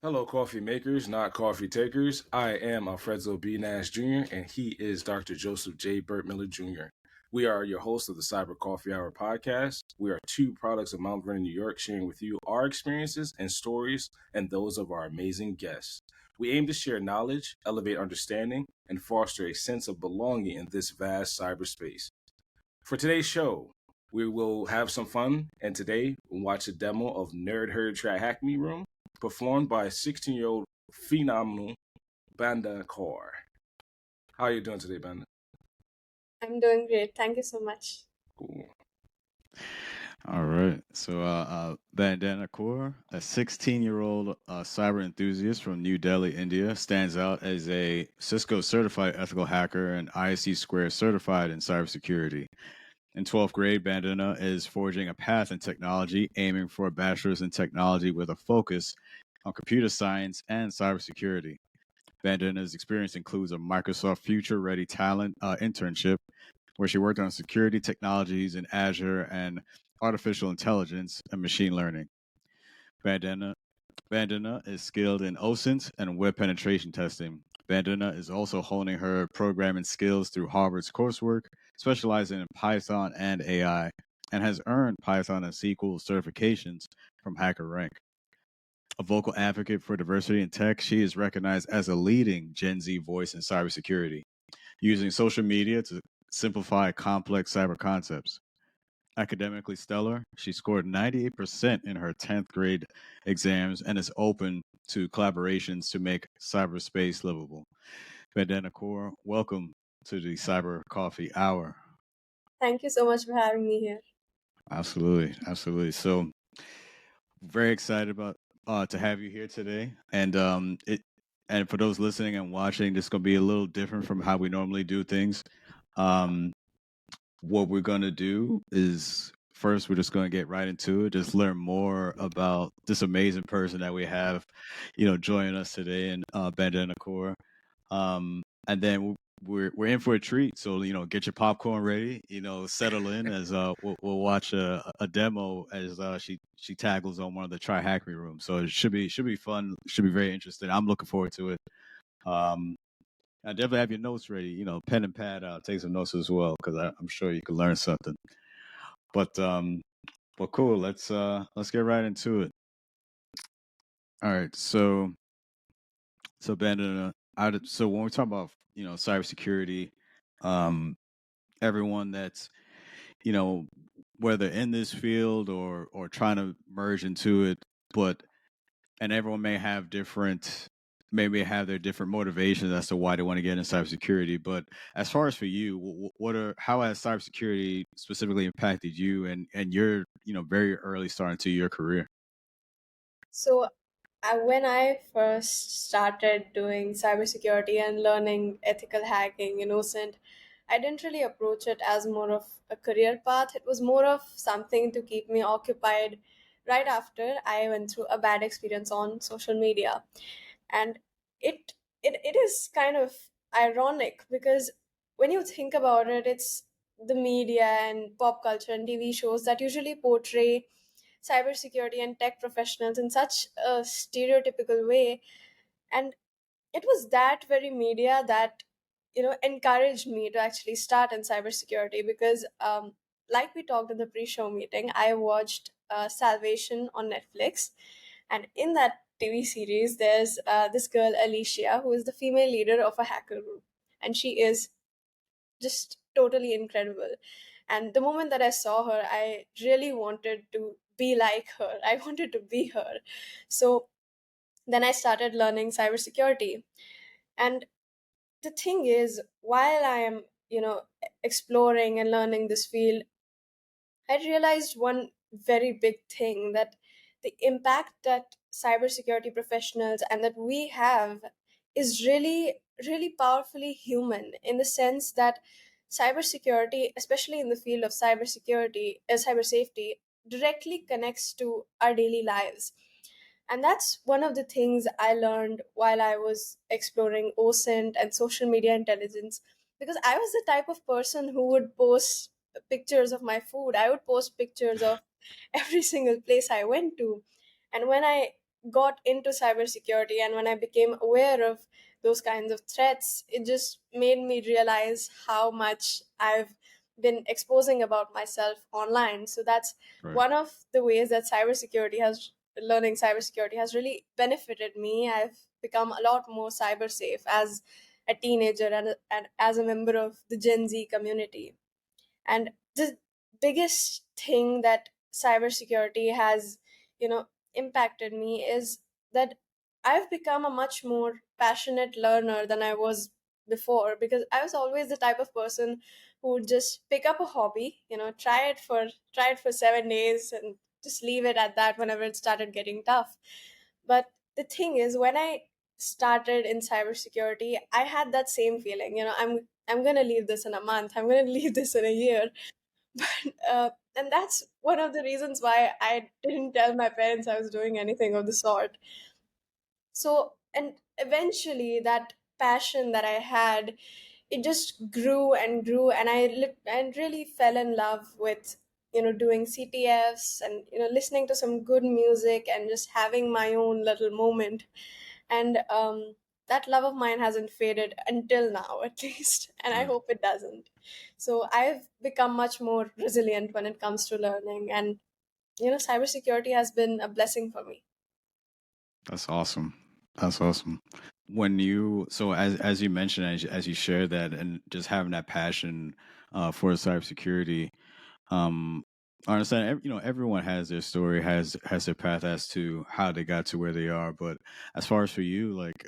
Hello, coffee makers, not coffee takers. I am Alfredzo B. Nash Jr., and he is Dr. Joseph J. Burt-Miller Jr. We are your hosts of the Cyber Coffee Hour podcast. We are two products of Mount Vernon, New York, sharing with you our experiences and stories and those of our amazing guests. We aim to share knowledge, elevate understanding, and foster a sense of belonging in this vast cyberspace. For today's show, we will have some fun, and today we'll watch a demo of NerdHerd TryHackMe Room performed by 16-year-old phenomenal Bandana Kaur. How are you doing today, Banda? I'm doing great. Thank you so much. Cool. All right. So, Bandana Kaur, a 16-year-old cyber enthusiast from New Delhi, India, stands out as a Cisco certified ethical hacker and ISC Square certified in cybersecurity. In 12th grade, Bandana is forging a path in technology, aiming for a bachelor's in technology with a focus on computer science and cybersecurity. Bandana's experience includes a Microsoft Future Ready Talent internship, where she worked on security technologies in Azure and artificial intelligence and machine learning. Bandana, Bandana is skilled in OSINT and web penetration testing. Bandana is also honing her programming skills through Harvard's coursework, specializing in Python and AI, and has earned Python and SQL certifications from HackerRank. A vocal advocate for diversity in tech, she is recognized as a leading Gen Z voice in cybersecurity, using social media to simplify complex cyber concepts. Academically stellar, she scored 98% in her 10th grade exams and is open to collaborations to make cyberspace livable. Bandana Kaur, welcome to the Cyber Coffee Hour. Thank you so much for having me here. Absolutely, absolutely. So, very excited about to have you here today, and for those listening and watching, this is gonna be a little different from how we normally do things. Um, what we're gonna do is first we're just gonna get right into it, just learn more about this amazing person that we have, joining us today in Bandana Core. And then we're in for a treat. So get your popcorn ready. Settle in as we'll watch a demo as she tackles on one of the Try Hack Me rooms. So it should be fun. Should be very interesting. I'm looking forward to it. Um, I definitely have your notes ready. Pen and pad out. Take some notes as well because I'm sure you can learn something. But cool. Let's get right into it. All right. So Bandana, so when we talk about cybersecurity, um, everyone that's you know whether in this field or trying to merge into it, and everyone maybe have their different motivations as to why they want to get in cybersecurity. But as far as for you, how has cybersecurity specifically impacted you and your very early start into your career? So, when I first started doing cybersecurity and learning ethical hacking in OSINT, I didn't really approach it as more of a career path. It was more of something to keep me occupied right after I went through a bad experience on social media. And it is kind of ironic because when you think about it, it's the media and pop culture and TV shows that usually portray cybersecurity and tech professionals in such a stereotypical way. And it was that very media that encouraged me to actually start in cybersecurity because like we talked in the pre-show meeting, I watched Salvation on Netflix, and in that TV series there's this girl Alicia who is the female leader of a hacker group, and she is just totally incredible. And the moment that I saw her, I really wanted to be like her. I wanted to be her. So then I started learning cybersecurity. And the thing is, while I am, exploring and learning this field, I realized one very big thing, that the impact that cybersecurity professionals and that we have is really, really powerfully human, in the sense that cybersecurity, especially in the field of cybersecurity, cyber safety, directly connects to our daily lives. And that's one of the things I learned while I was exploring OSINT and social media intelligence. Because I was the type of person who would post pictures of my food. I would post pictures of every single place I went to. And when I got into cybersecurity and when I became aware of those kinds of threats, it just made me realize how much I've been exposing about myself online. So that's Right. one of the ways that learning cybersecurity has really benefited me. I've become a lot more cyber safe as a teenager and as a member of the Gen Z community. And the biggest thing that cybersecurity has, impacted me is that I've become a much more passionate learner than I was before, because I was always the type of person who would just pick up a hobby, try it for 7 days and just leave it at that whenever it started getting tough. But the thing is, when I started in cybersecurity, I had that same feeling. I'm gonna leave this in a month. I'm gonna leave this in a year. And that's one of the reasons why I didn't tell my parents I was doing anything of the sort. So, and eventually, that passion that I had, it just grew and grew, and and really fell in love with doing CTFs and listening to some good music and just having my own little moment. And that love of mine hasn't faded until now, at least, and I Right. hope it doesn't. So I've become much more resilient when it comes to learning, and cybersecurity has been a blessing for me. That's awesome. That's awesome. When you so as you mentioned, as you share that and just having that passion for cybersecurity, um, I understand. Everyone has their story, has their path as to how they got to where they are. But as far as for you, like,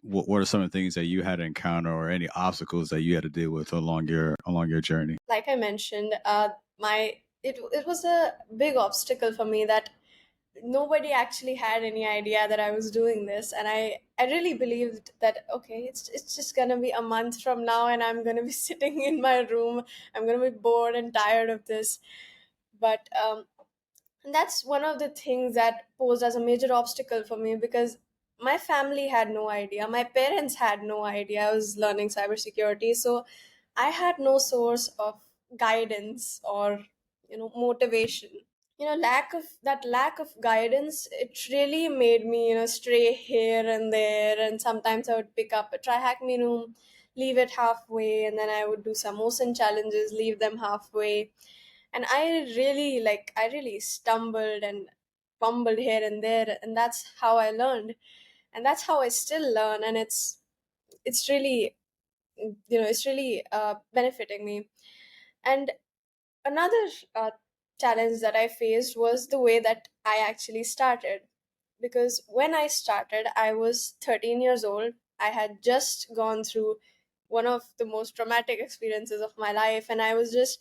what are some of the things that you had to encounter, or any obstacles that you had to deal with along your journey? Like I mentioned, it was a big obstacle for me that nobody actually had any idea that I was doing this, and I really believed that, okay, it's just gonna be a month from now, and I'm gonna be sitting in my room. I'm gonna be bored and tired of this. But and that's one of the things that posed as a major obstacle for me, because my family had no idea, my parents had no idea I was learning cybersecurity. So I had no source of guidance or motivation. Lack of guidance, it really made me stray here and there, and sometimes I would pick up a TryHackMe room, leave it halfway, and then I would do some motion challenges, leave them halfway. And I really stumbled and fumbled here and there, and that's how I learned, and that's how I still learn. And it's really benefiting me. And another challenge that I faced was the way that I actually started. Because when I started, I was 13 years old. I had just gone through one of the most traumatic experiences of my life, and I was just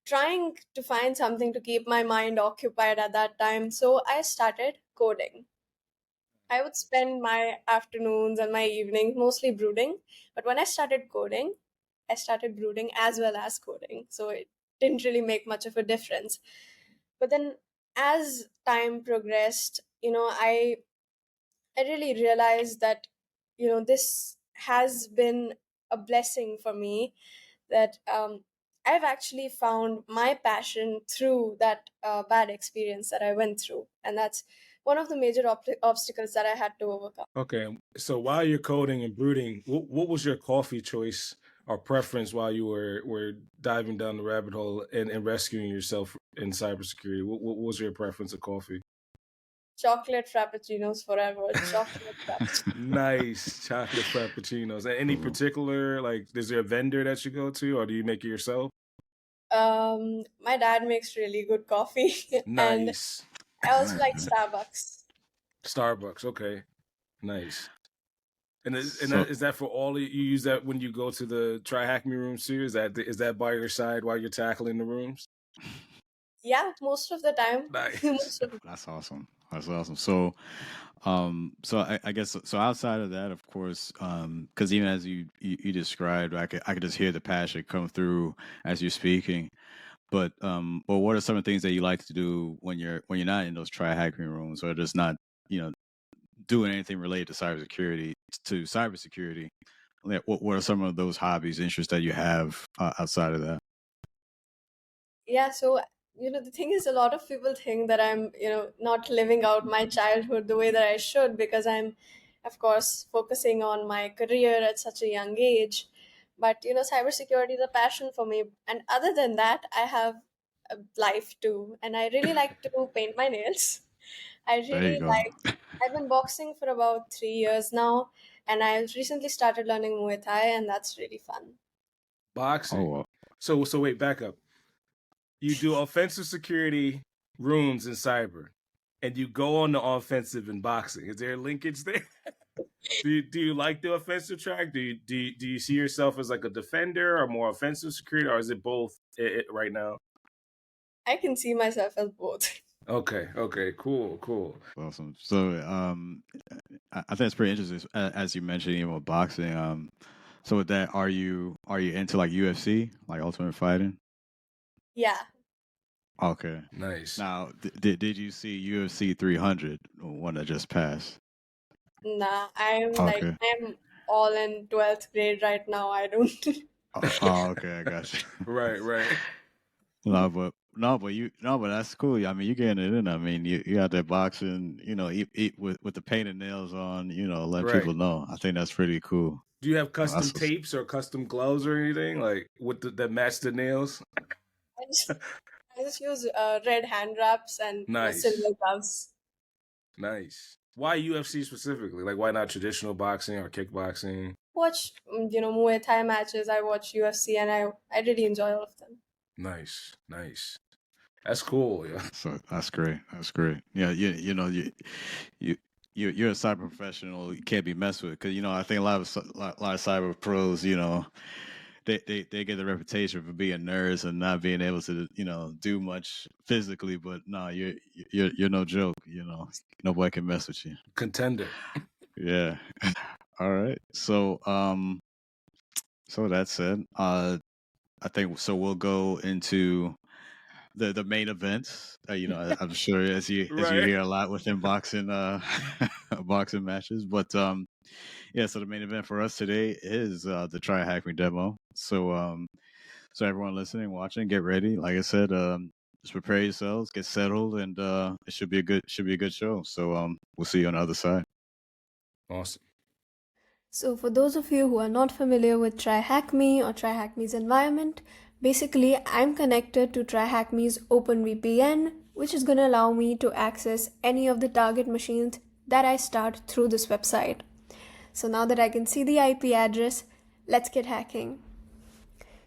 trying to find something to keep my mind occupied at that time. So I started coding. I would spend my afternoons and my evenings mostly brooding. But when I started brooding as well as coding. So it didn't really make much of a difference. But then as time progressed, I really realized that, this has been a blessing for me, that I've actually found my passion through that bad experience that I went through. And that's one of the major obstacles that I had to overcome. Okay, so while you're coding and brooding, what was your coffee choice or preference while you were diving down the rabbit hole and rescuing yourself in cybersecurity? What was your preference of coffee? Chocolate frappuccinos forever. Chocolate frappuccino. Nice chocolate frappuccinos. Any Cool. particular, like, is there a vendor that you go to, or do you make it yourself? My dad makes really good coffee, and Nice. I also Right, like right. Starbucks. Starbucks. Okay, nice. So Is that for all you use that when you go to the TryHackMe rooms too? Is that by your side while you're tackling the rooms? Yeah, most of the time. Nice. Most of that's awesome. That's awesome. So I guess so. Outside of that, of course, because even as you described, I could just hear the passion come through as you're speaking. But what are some of the things that you like to do when you're not in those TryHackMe rooms, or just not you know doing anything related to cybersecurity? Like, what are some of those hobbies, interests that you have outside of that? Yeah, so The thing is, a lot of people think that I'm, not living out my childhood the way that I should, because I'm, of course, focusing on my career at such a young age. But, cybersecurity is a passion for me. And other than that, I have a life too. And I really like to paint my nails. I There you really go. like, I've been boxing for about 3 years now. And I recently started learning Muay Thai, and that's really fun. Oh, Boxing. well. So wait, back up. You do offensive security rooms in cyber, and you go on the offensive in boxing. Is there a linkage there? Do you like the offensive track? Do you see yourself as like a defender or more offensive security, or is it both right now? I can see myself as both. Okay, cool. Awesome. So, I think it's pretty interesting, as you mentioned, even with boxing. So with that, are you into like UFC, like Ultimate Fighting? Yeah. Okay. Nice. Now, did you see UFC 300, one that just passed? Nah, Okay. I'm all in 12th grade right now. I don't. Okay, I got you. Right. No, but that's cool. I mean, you getting it in. I mean, you got that boxing, eat with the painted nails on, letting Right. people know. I think that's pretty cool. Do you have Oh, custom tapes or custom gloves or anything like with that match the nails? I just, I just use red hand wraps and Nice. silver gloves. Nice. Why UFC specifically? Like, why not traditional boxing or kickboxing? Watch, Muay Thai matches. I watch UFC, and I really enjoy all of them. Nice. That's cool. Yeah. So that's great. That's great. Yeah, you you're a cyber professional. You can't be messed with because I think a lot of cyber pros, they get the reputation for being nerds and not being able to do much physically. But no, you're no joke. Nobody can mess with you. Contender. Yeah. All right. So that said, I think so. We'll go into the main events. I'm sure as you Right. hear a lot within boxing boxing matches. But yeah. So the main event for us today is the Try Hack Me demo. So everyone listening, watching, get ready. Like I said, just prepare yourselves, get settled, and it should be a good show. So we'll see you on the other side. Awesome. So, for those of you who are not familiar with TryHackMe or TryHackMe's environment, basically I'm connected to TryHackMe's OpenVPN, which is going to allow me to access any of the target machines that I start through this website. So now that I can see the IP address, let's get hacking.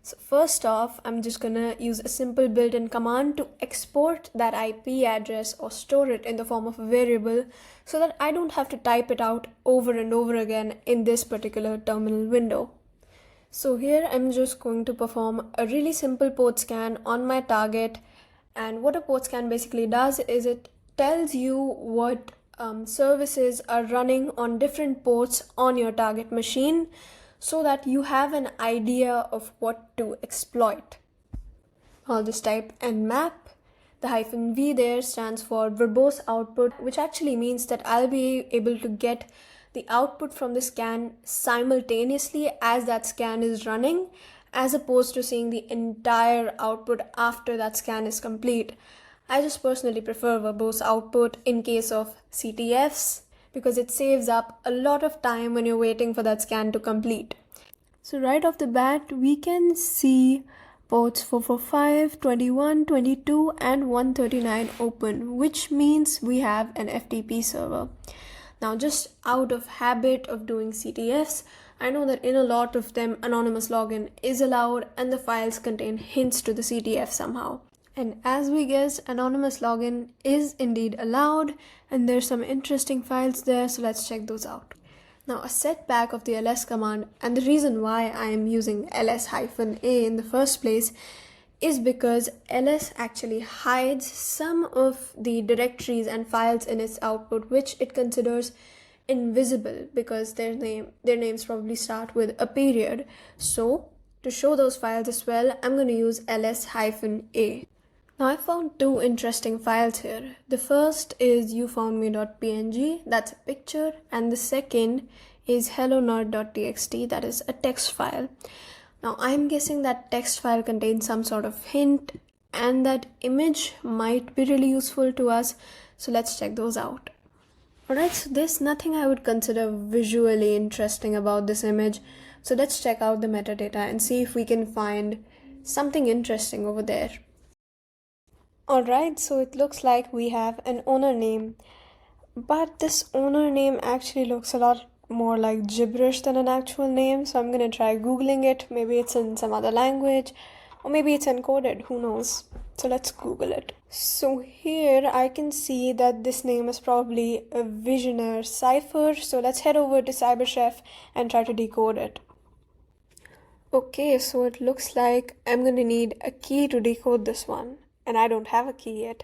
So first off, I'm just gonna use a simple built-in command to export that IP address or store it in the form of a variable so that I don't have to type it out over and over again in this particular terminal window. So here I'm just going to perform a really simple port scan on my target, and what a port scan basically does is it tells you what services are running on different ports on your target machine so that you have an idea of what to exploit. I'll just type nmap. The hyphen V there stands for verbose output, which actually means that I'll be able to get the output from the scan simultaneously as that scan is running, as opposed to seeing the entire output after that scan is complete. I just personally prefer verbose output in case of CTFs because it saves up a lot of time when you're waiting for that scan to complete. So right off the bat, we can see ports 445, 21, 22 and 139 open, which means we have an FTP server. Now, just out of habit of doing CTFs, I know that in a lot of them, anonymous login is allowed and the files contain hints to the CTF somehow. And as we guessed, anonymous login is indeed allowed, and there's some interesting files there, so let's check those out. Now, a setback of the ls command, and the reason why I am using ls-a in the first place, is because ls actually hides some of the directories and files in its output, which it considers invisible because their names probably start with a period. So, to show those files as well, I'm going to use ls-a. Now I found two interesting files here. The first is youfoundme.png, that's a picture, and the second is hellonerd.txt, that is a text file. Now I'm guessing that text file contains some sort of hint and that image might be really useful to us. So let's check those out. Alright, so there's nothing I would consider visually interesting about this image. So let's check out the metadata and see if we can find something interesting over there. Alright, so it looks like we have an owner name. But this owner name actually looks a lot more like gibberish than an actual name. So I'm gonna try Googling it. Maybe it's in some other language, or maybe it's encoded, who knows. So let's Google it. So here I can see that this name is probably a Visionaire cipher. So let's head over to CyberChef and try to decode it. Okay, so it looks like I'm gonna need a key to decode this one, and I don't have a key yet.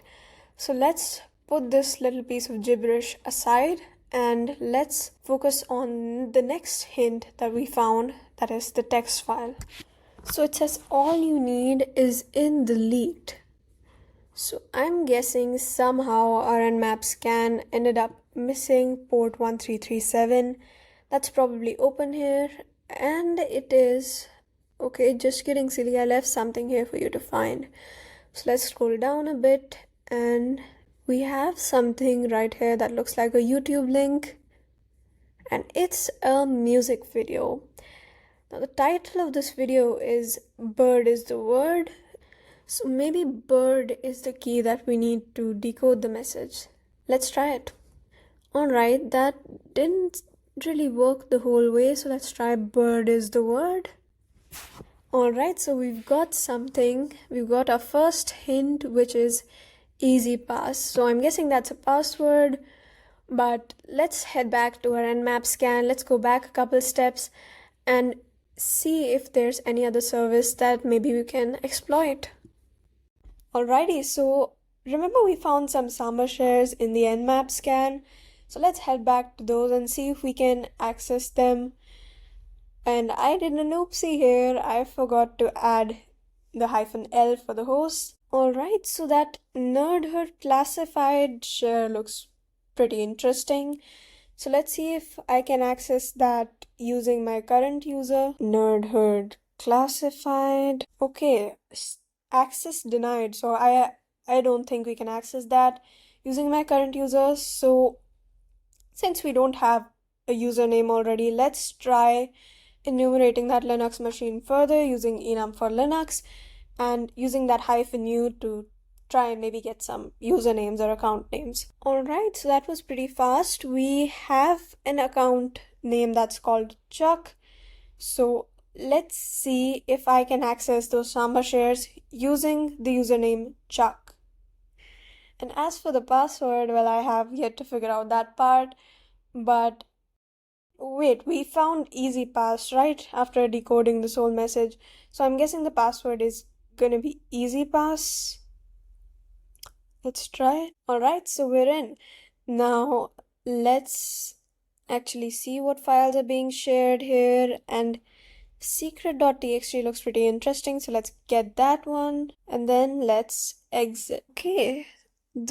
So let's put this little piece of gibberish aside and let's focus on the next hint that we found, that is the text file. So it says all you need is in the leaked. So I'm guessing somehow our nmap scan ended up missing port 1337. That's probably open here, and it is. Okay, just kidding, silly. I left something here for you to find. So let's scroll down a bit, and we have something right here that looks like a YouTube link, and it's a music video. Now the title of this video is Bird is the Word. So maybe bird is the key that we need to decode the message. Let's try it. Alright, that didn't really work the whole way, so let's try bird is the word. Alright, so we've got something. We've got our first hint, which is easy pass. So I'm guessing that's a password, but let's head back to our nmap scan. Let's go back a couple steps and see if there's any other service that maybe we can exploit. Alrighty, so remember we found some Samba shares in the nmap scan. So let's head back to those and see if we can access them. And I did an oopsie here. I forgot to add the -L for the host. Alright, so that NerdHerd classified share looks pretty interesting. So let's see if I can access that using my current user. NerdHerd classified. Okay, access denied. So I don't think we can access that using my current user. So since we don't have a username already, let's try enumerating that Linux machine further using enum for Linux and using that -u to try and maybe get some usernames or account names. Alright, so that was pretty fast. We have an account name that's called Chuck. So let's see if I can access those Samba shares using the username Chuck. And as for the password, well, I have yet to figure out that part, but wait, we found easy pass right after decoding this whole message. So I'm guessing the password is gonna be easy pass. Let's try it. Alright, so we're in. Now let's actually see what files are being shared here, and secret.txt looks pretty interesting, so let's get that one and then let's exit. Okay,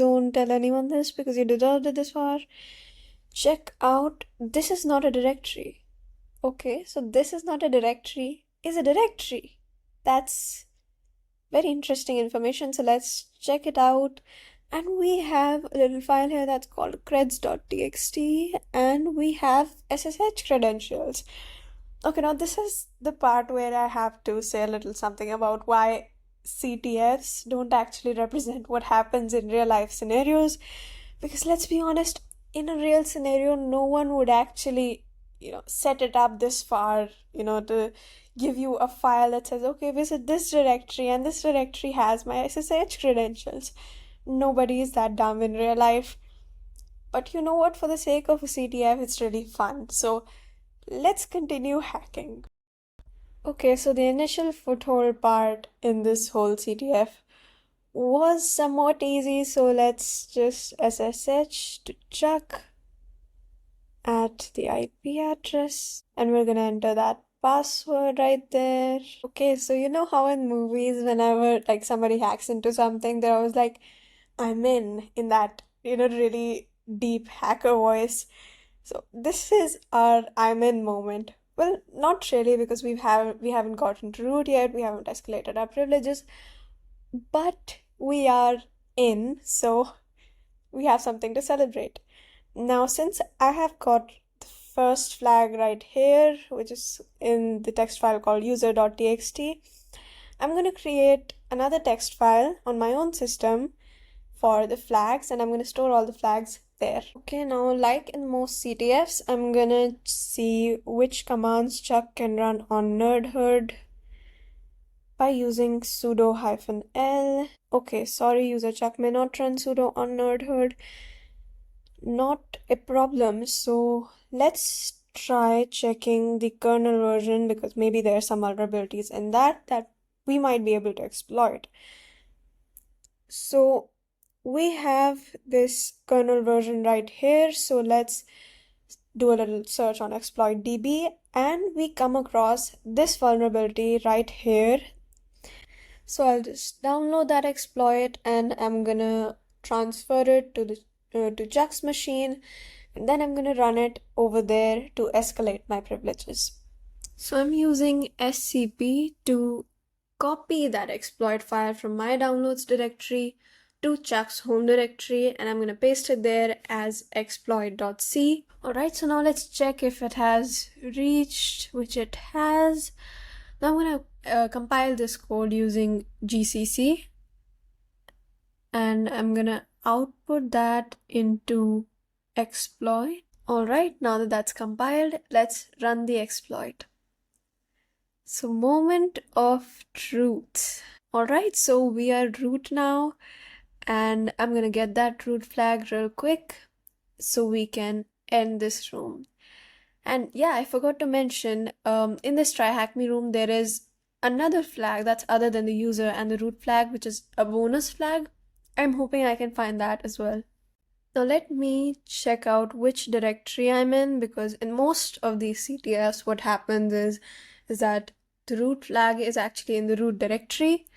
don't tell anyone this because you deserved it this far. Check out, this is not a directory. Okay, so this is not a directory is a directory. That's very interesting information, so let's check it out. And we have a little file here that's called creds.txt, and we have SSH credentials. Okay, now this is the part where I have to say a little something about why CTFs don't actually represent what happens in real life scenarios. Because let's be honest, in a real scenario, no one would actually, set it up this far, to give you a file that says, okay, visit this directory and this directory has my SSH credentials. Nobody is that dumb in real life. But you know what? For the sake of a CTF, it's really fun. So let's continue hacking. Okay, so the initial foothold part in this whole CTF was somewhat easy, so let's just SSH to Chuck at the IP address, and we're gonna enter that password right there. Okay, so you know how in movies, whenever somebody hacks into something, they're always like, I'm in that, really deep hacker voice. So this is our I'm in moment. Well, not really, because we haven't gotten to root yet, we haven't escalated our privileges, but we are in, so we have something to celebrate. Now, since I have got the first flag right here, which is in the text file called user.txt, I'm going to create another text file on my own system for the flags, and I'm going to store all the flags there. Okay, now like in most CTFs, I'm going to see which commands Chuck can run on NerdHerd by using sudo -l. Okay, sorry, user Chuck may not run sudo on NerdHerd. Not a problem. So let's try checking the kernel version, because maybe there are some vulnerabilities in that we might be able to exploit. So we have this kernel version right here. So let's do a little search on exploit.db, and we come across this vulnerability right here. So I'll just download that exploit, and I'm gonna transfer it to Chuck's machine, and then I'm gonna run it over there to escalate my privileges. So I'm using scp to copy that exploit file from my downloads directory to Chuck's home directory, and I'm going to paste it there as exploit.c. Alright, so now let's check if it has reached, which it has. Now I'm going to compile this code using GCC, and I'm going to output that into exploit. Alright, now that that's compiled, let's run the exploit. So moment of truth. Alright, so we are root now, and I'm gonna get that root flag real quick so we can end this room. And yeah, I forgot to mention, in this TryHackMe room, there is another flag that's other than the user and the root flag, which is a bonus flag. I'm hoping I can find that as well. Now let me check out which directory I'm in, because in most of these CTFs, what happens is that the root flag is actually in the root directory.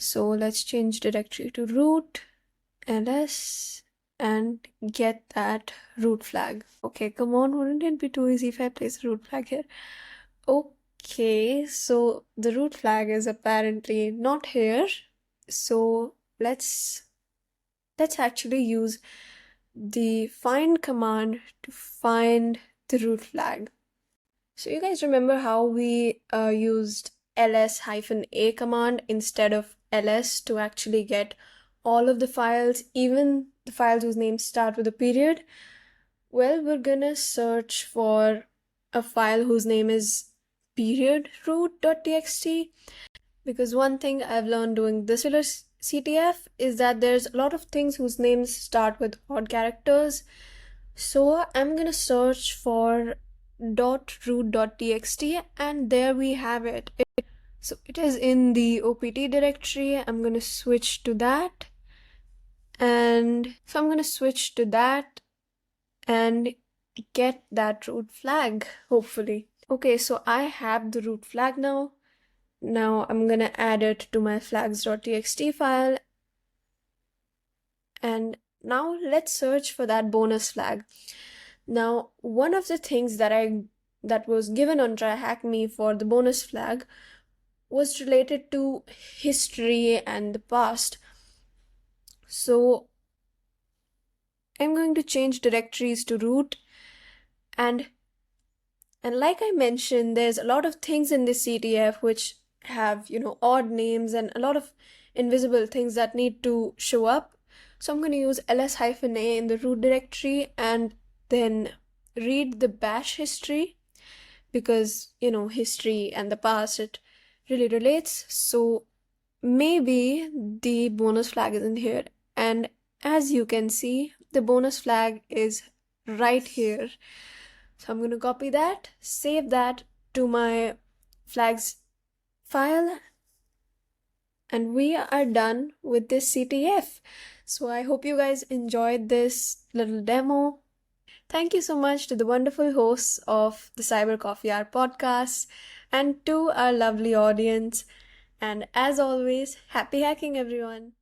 So let's change directory to root, ls, and get that root flag. Okay, come on, wouldn't it be too easy if I place a root flag here? Okay, so the root flag is apparently not here. So let's actually use the find command to find the root flag. So you guys remember how we used ls-a command instead of ls to actually get all of the files, even the files whose names start with a period? Well, we're gonna search for a file whose name is period root.txt, because one thing I've learned doing this CTF is that there's a lot of things whose names start with odd characters. So I'm gonna search for .root.txt, and there we have it. So it is in the opt directory. I'm gonna switch to that, and so I'm gonna switch to that and get that root flag, hopefully. Okay, so I have the root flag now. Now I'm gonna add it to my flags.txt file, and now let's search for that bonus flag. Now, one of the things that was given on TryHackMe for the bonus flag was related to history and the past. So I'm going to change directories to root, and like I mentioned, there's a lot of things in this CTF which have, odd names and a lot of invisible things that need to show up. So I'm going to use ls-a in the root directory and then read the bash history, because history and the past, it really relates. So maybe the bonus flag is in here, and as you can see, the bonus flag is right here. So I'm going to copy that, save that to my flags file, and we are done with this CTF. So I hope you guys enjoyed this little demo. Thank you so much to the wonderful hosts of the Cyber Coffee Hour podcast and to our lovely audience. And as always, happy hacking, everyone.